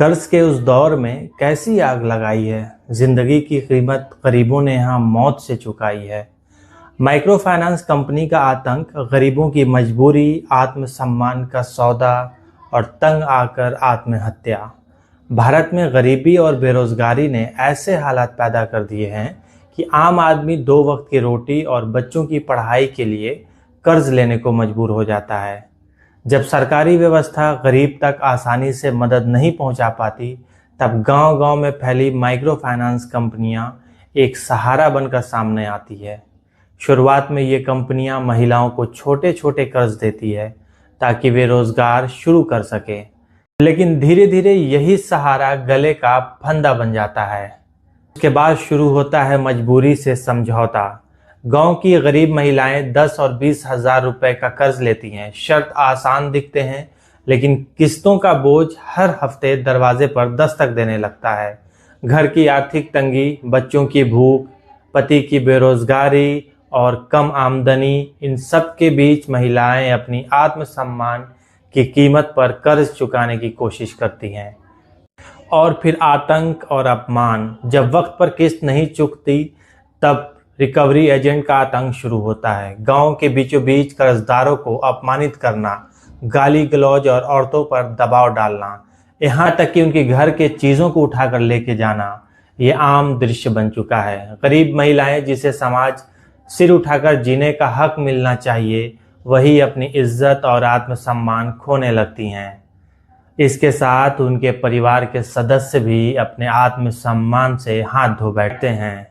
कर्ज के उस दौर में कैसी आग लगाई है। जिंदगी की कीमत गरीबों ने यहाँ मौत से चुकाई है। माइक्रो फाइनेंस कंपनी का आतंक, गरीबों की मजबूरी, आत्मसम्मान का सौदा और तंग आकर आत्महत्या। भारत में गरीबी और बेरोजगारी ने ऐसे हालात पैदा कर दिए हैं कि आम आदमी 2 वक्त की रोटी और बच्चों की पढ़ाई के लिए कर्ज लेने को मजबूर हो जाता है। जब सरकारी व्यवस्था गरीब तक आसानी से मदद नहीं पहुंचा पाती, तब गांव-गांव में फैली माइक्रो फाइनेंस कंपनियां एक सहारा बनकर सामने आती है। शुरुआत में ये कंपनियां महिलाओं को छोटे-छोटे कर्ज देती है ताकि वे रोजगार शुरू कर सके, लेकिन धीरे-धीरे यही सहारा गले का फंदा बन जाता है। उसके बाद शुरू होता है मजबूरी से समझौता। गांव की गरीब महिलाएं 10 और 20 हजार रुपए का कर्ज लेती हैं। शर्त आसान दिखते हैं, लेकिन किस्तों का बोझ हर हफ्ते दरवाजे पर दस्तक देने लगता है। घर की आर्थिक तंगी, बच्चों की भूख, पति की बेरोजगारी और कम आमदनी, इन सब के बीच महिलाएं अपनी आत्मसम्मान की कीमत पर कर्ज चुकाने की कोशिश करती हैं। और फिर आतंक और अपमान। जब वक्त पर किस्त नहीं चुकती, तब रिकवरी एजेंट का आतंक शुरू होता है। गांव के बीचों बीच कर्जदारों को अपमानित करना, गाली गलौज और औरतों पर दबाव डालना, यहाँ तक कि उनके घर के चीज़ों को उठाकर लेके जाना, ये आम दृश्य बन चुका है। गरीब महिलाएं, जिसे समाज सिर उठाकर जीने का हक मिलना चाहिए, वही अपनी इज्जत और आत्मसम्मान खोने लगती हैं। इसके साथ उनके परिवार के सदस्य भी अपने आत्मसम्मान से हाथ धो बैठते हैं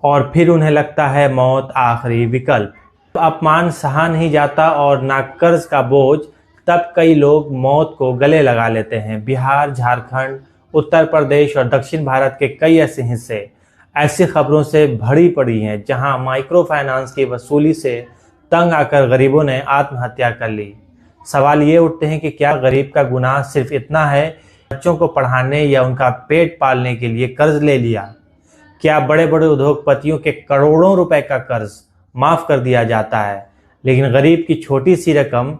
और फिर उन्हें लगता है मौत आखिरी विकल्प। अपमान सहा नहीं जाता और ना कर्ज का बोझ, तब कई लोग मौत को गले लगा लेते हैं। बिहार, झारखंड, उत्तर प्रदेश और दक्षिण भारत के कई ऐसे हिस्से ऐसी खबरों से भरी पड़ी हैं जहां माइक्रो फाइनेंस की वसूली से तंग आकर गरीबों ने आत्महत्या कर ली। सवाल ये उठते हैं कि क्या गरीब का गुनाह सिर्फ इतना है, बच्चों को पढ़ाने या उनका पेट पालने के लिए कर्ज ले लिया? क्या बड़े बड़े उद्योगपतियों के करोड़ों रुपए का कर्ज माफ कर दिया जाता है, लेकिन गरीब की छोटी सी रकम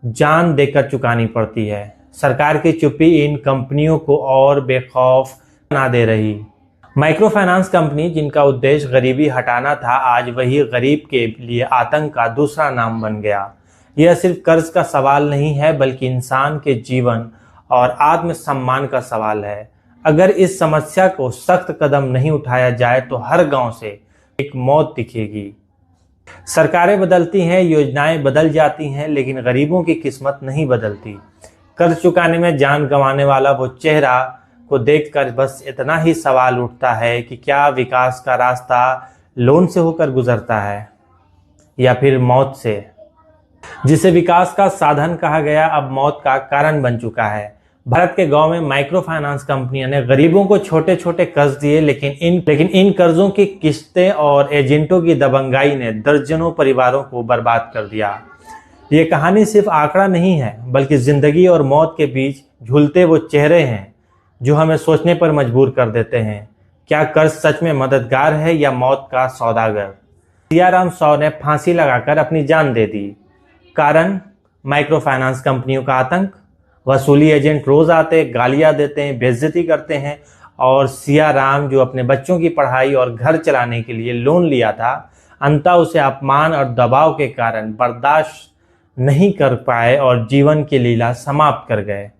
जान देकर चुकानी पड़ती है? सरकार की चुप्पी इन कंपनियों को और बेखौफ बना दे रही। माइक्रो फाइनेंस कंपनी, जिनका उद्देश्य गरीबी हटाना था, आज वही गरीब के लिए आतंक का दूसरा नाम बन गया। यह सिर्फ कर्ज का सवाल नहीं है, बल्कि इंसान के जीवन और आत्मसम्मान का सवाल है। अगर इस समस्या को सख्त कदम नहीं उठाया जाए तो हर गांव से एक मौत दिखेगी। सरकारें बदलती हैं, योजनाएं बदल जाती हैं, लेकिन गरीबों की किस्मत नहीं बदलती। कर्ज चुकाने में जान गंवाने वाला वो चेहरा को देखकर बस इतना ही सवाल उठता है कि क्या विकास का रास्ता लोन से होकर गुजरता है या फिर मौत से? जिसे विकास का साधन कहा गया, अब मौत का कारण बन चुका है। भारत के गांव में माइक्रो फाइनेंस कंपनियों ने गरीबों को छोटे छोटे कर्ज दिए, लेकिन इन कर्जों की किस्तें और एजेंटों की दबंगाई ने दर्जनों परिवारों को बर्बाद कर दिया। ये कहानी सिर्फ आंकड़ा नहीं है, बल्कि जिंदगी और मौत के बीच झूलते वो चेहरे हैं जो हमें सोचने पर मजबूर कर देते हैं। क्या कर्ज सच में मददगार है या मौत का सौदागर? सियाराम सौ ने फांसी लगाकर अपनी जान दे दी। कारण माइक्रो फाइनेंस कंपनियों का आतंक। वसूली एजेंट रोज आते, गालियां देते हैं, बेइज्जती करते हैं, और सियाराम, जो अपने बच्चों की पढ़ाई और घर चलाने के लिए लोन लिया था, अंततः उसे अपमान और दबाव के कारण बर्दाश्त नहीं कर पाए और जीवन की लीला समाप्त कर गए।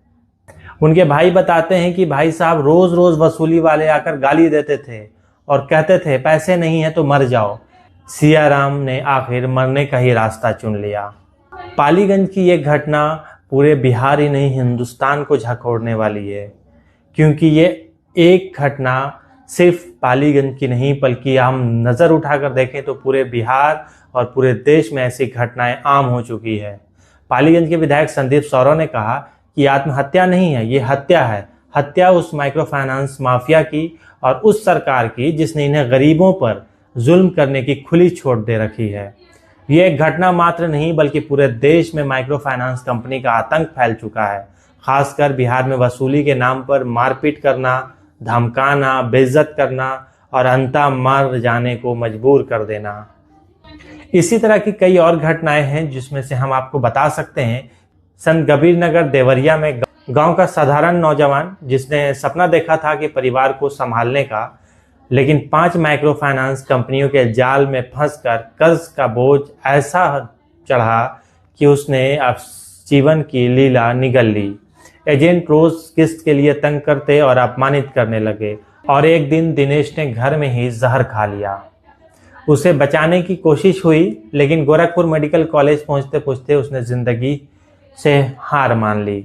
उनके भाई बताते हैं कि भाई साहब, रोज रोज वसूली वाले आकर गाली देते थे और कहते थे पैसे नहीं है तो मर जाओ। सियाराम ने आखिर मरने का ही रास्ता चुन लिया। पालीगंज की ये घटना पूरे बिहार ही नहीं, हिंदुस्तान को झकोड़ने वाली है, क्योंकि ये एक घटना सिर्फ पालीगंज की नहीं, बल्कि हम नज़र उठाकर देखें तो पूरे बिहार और पूरे देश में ऐसी घटनाएं आम हो चुकी है। पालीगंज के विधायक संदीप सौरव ने कहा कि आत्महत्या नहीं है, ये हत्या है। हत्या उस माइक्रो फाइनेंस माफिया की और उस सरकार की जिसने इन्हें गरीबों पर जुल्म करने की खुली छूट दे रखी है। ये एक घटना मात्र नहीं, बल्कि पूरे देश में माइक्रो फाइनेंस कंपनी का आतंक फैल चुका है। खासकर बिहार में वसूली के नाम पर मारपीट करना, धमकाना, बेइज्जत करना और अंततः मर जाने को मजबूर कर देना। इसी तरह की कई और घटनाएं हैं जिसमें से हम आपको बता सकते हैं। संत कबीर नगर देवरिया में गांव का साधारण नौजवान जिसने सपना देखा था कि परिवार को संभालने का, लेकिन 5 माइक्रो फाइनेंस कंपनियों के जाल में फंसकर कर्ज का बोझ ऐसा चढ़ा कि उसने अब जीवन की लीला निगल ली। एजेंट रोज किस्त के लिए तंग करते और अपमानित करने लगे और एक दिन दिनेश ने घर में ही जहर खा लिया। उसे बचाने की कोशिश हुई, लेकिन गोरखपुर मेडिकल कॉलेज पहुंचते पहुंचते उसने जिंदगी से हार मान ली।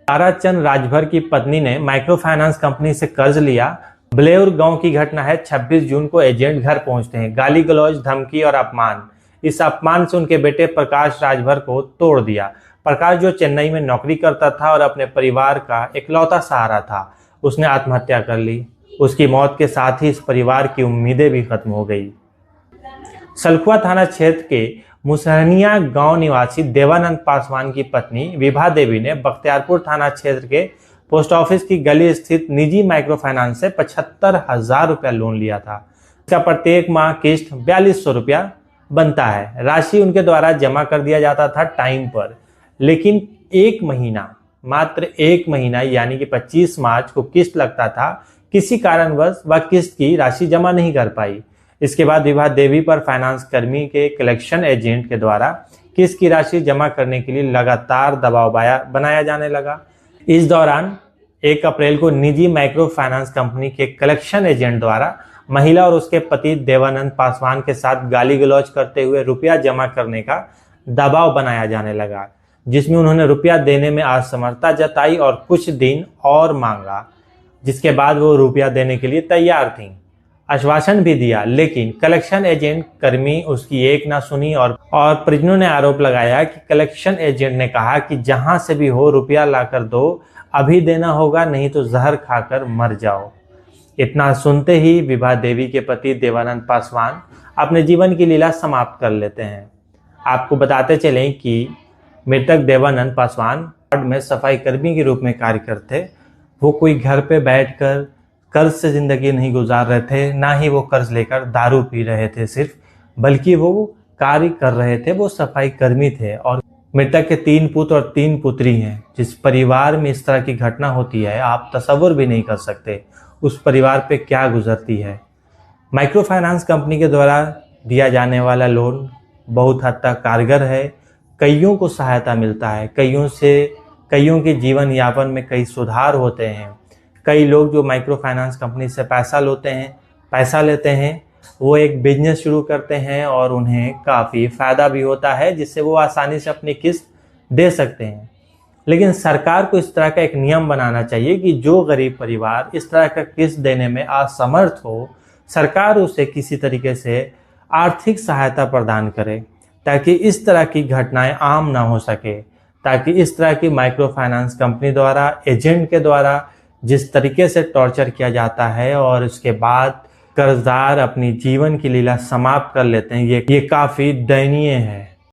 ताराचंद राजभर की पत्नी ने माइक्रो फाइनेंस कंपनी से कर्ज लिया। बलेउर गांव की घटना है। 26 जून को एजेंट घर पहुंचते हैं। गाली गलौज, धमकी और अपमान। इस अपमान से उनके बेटे प्रकाश राजभर को तोड़ दिया। प्रकाश जो चेन्नई में नौकरी करता था और अपने परिवार का इकलौता सहारा था, उसने आत्महत्या कर ली। उसकी मौत के साथ ही इस परिवार की उम्मीदें भी खत्म हो गई। सलखुआ थाना क्षेत्र के मुसहनिया गांव निवासी देवानंद पासवान की पत्नी विभा देवी ने बख्तियारपुर थाना क्षेत्र के पोस्ट ऑफिस की गली स्थित निजी माइक्रो फाइनेंस से 75,000 रुपया लोन लिया था। इसका प्रत्येक माह किस्त 4200 रुपया बनता है। राशि उनके द्वारा जमा कर दिया जाता था टाइम पर, लेकिन मात्र एक महीना यानी कि 25 मार्च को किस्त लगता था। किसी कारणवश वह किस्त की राशि जमा नहीं कर पाई। इसके बाद विभा देवी पर फाइनेंस कर्मी के कलेक्शन एजेंट के द्वारा किस्त की राशि जमा करने के लिए लगातार दबाव बनाया जाने लगा। इस दौरान 1 अप्रैल को निजी माइक्रो फाइनेंस कंपनी के कलेक्शन एजेंट द्वारा महिला और उसके पति देवानंद पासवान के साथ गाली गलौज करते हुए रुपया जमा करने का दबाव बनाया जाने लगा, जिसमें उन्होंने रुपया देने में असमर्थता जताई और कुछ दिन और मांगा, जिसके बाद वो रुपया देने के लिए तैयार थीं। आश्वासन भी दिया, लेकिन कलेक्शन एजेंट कर्मी उसकी एक ना सुनी और परिजनों ने आरोप लगाया कि कलेक्शन एजेंट ने कहा कि जहां से भी हो रुपया लाकर दो, अभी देना होगा, नहीं तो जहर खाकर मर जाओ। इतना सुनते ही विभा देवी के पति देवानंद पासवान अपने जीवन की लीला समाप्त कर लेते हैं। आपको बताते चलें कि मृतक देवानंद पासवान वार्ड में सफाई कर्मी के रूप में कार्य करते। वो कोई घर पे बैठकर कर्ज से जिंदगी नहीं गुजार रहे थे, ना ही वो कर्ज लेकर दारू पी रहे थे सिर्फ, बल्कि वो कार्य कर रहे थे। वो सफाई कर्मी थे और मृतक के 3 पुत्र और 3 पुत्री हैं। जिस परिवार में इस तरह की घटना होती है, आप तसव्वुर भी नहीं कर सकते उस परिवार पे क्या गुजरती है। माइक्रो फाइनेंस कंपनी के द्वारा दिया जाने वाला लोन बहुत हद तक कारगर है। कईयों को सहायता मिलता है, कईयों के जीवन यापन में कई सुधार होते हैं। कई लोग जो माइक्रो फाइनेंस कंपनी से पैसा लेते हैं, वो एक बिजनेस शुरू करते हैं और उन्हें काफ़ी फ़ायदा भी होता है, जिससे वो आसानी से अपनी किस्त दे सकते हैं। लेकिन सरकार को इस तरह का एक नियम बनाना चाहिए कि जो गरीब परिवार इस तरह का किस्त देने में असमर्थ हो, सरकार उसे किसी तरीके से आर्थिक सहायता प्रदान करे, ताकि इस तरह की घटनाएं आम ना हो सके, ताकि इस तरह की माइक्रो फाइनेंस कंपनी द्वारा, एजेंट के द्वारा जिस तरीके से टॉर्चर किया जाता है और उसके बाद कर्जदार अपनी जीवन की लीला समाप्त कर लेते हैं, ये काफ़ी दयनीय है।